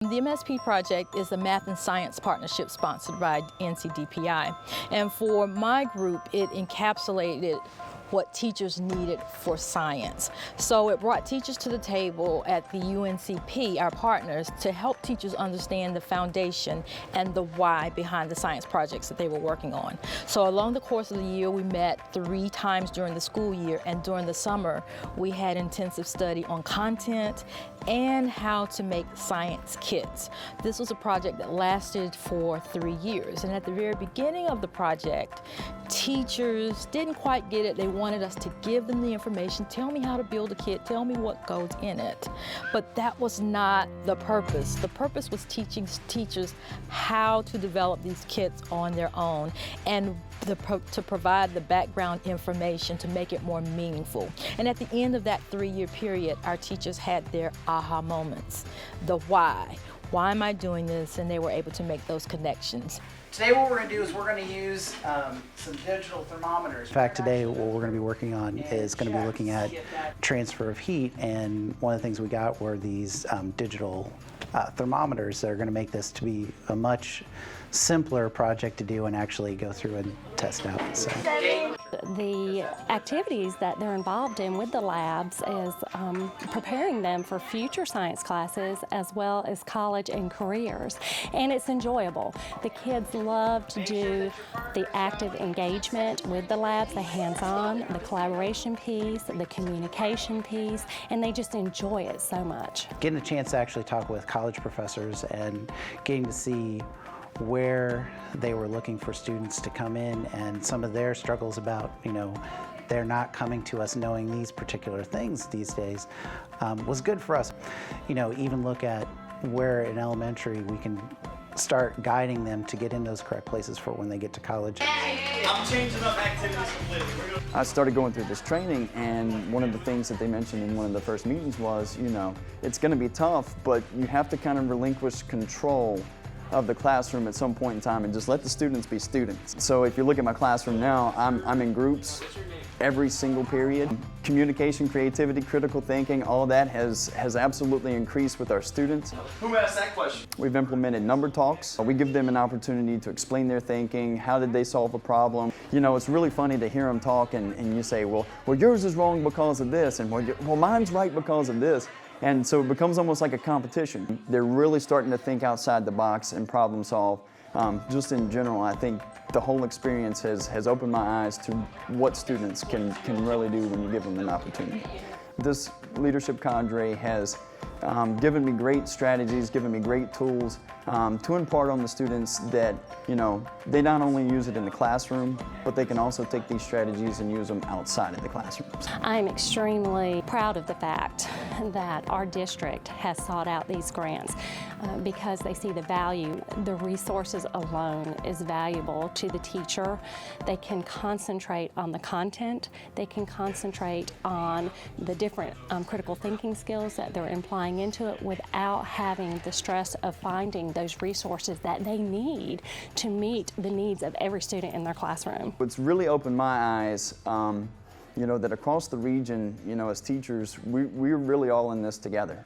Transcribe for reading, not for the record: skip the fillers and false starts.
The MSP project is a math and science partnership sponsored by NCDPI. And for my group, it encapsulated what teachers needed for science. So it brought teachers to the table at the UNCP, our partners, to help teachers understand the foundation and the why behind the science projects that they were working on. So along the course of the year, we met 3 times during the school year, and during the summer, we had intensive study on content and how to make science kits. This was a project that lasted for 3 years, and at the very beginning of the project, teachers didn't quite get it. They wanted us to give them the information, tell me how to build a kit, tell me what goes in it. But that was not the purpose. The purpose was teaching teachers how to develop these kits on their own and to provide the background information to make it more meaningful. And at the end of that 3-year period, our teachers had their aha moments, the why. Why am I doing this? And they were able to make those connections. Today what we're going to do is we're going to use some digital thermometers. In fact, today what we're going to be working on is going to be looking at transfer of heat, and one of the things we got were these digital thermometers that are going to make this to be a much simpler project to do and actually go through and test out. So. The activities that they're involved in with the labs is preparing them for future science classes as well as college and careers. And it's enjoyable. The kids love to do the active engagement with the labs, the hands-on, the collaboration piece, the communication piece, and they just enjoy it so much. Getting a chance to actually talk with college professors and getting to see where they were looking for students to come in and some of their struggles about, they're not coming to us knowing these particular things these days, was good for us. Even look at where in elementary we can start guiding them to get in those correct places for when they get to college. I'm changing up activities completely. I started going through this training, and one of the things that they mentioned in one of the first meetings was, it's going to be tough, but you have to kind of relinquish control of the classroom at some point in time and just let the students be students. So if you look at my classroom now, I'm in groups every single period. Communication, creativity, critical thinking, all of that has absolutely increased with our students. Who asked that question? We've implemented number talks. We give them an opportunity to explain their thinking, how did they solve a problem. It's really funny to hear them talk and you say, well yours is wrong because of this, and well mine's right because of this. And so it becomes almost like a competition. They're really starting to think outside the box and problem solve. Just in general, I think the whole experience has opened my eyes to what students can really do when you give them an opportunity. This leadership cadre has given me great strategies, given me great tools to impart on the students that, they not only use it in the classroom, but they can also take these strategies and use them outside of the classroom. I'm extremely proud of the fact that our district has sought out these grants because they see the value. The resources alone is valuable to the teacher. They can concentrate on the content. They can concentrate on the different critical thinking skills that they're implying into it without having the stress of finding those resources that they need to meet the needs of every student in their classroom. It's really opened my eyes, that across the region, as teachers, we're really all in this together.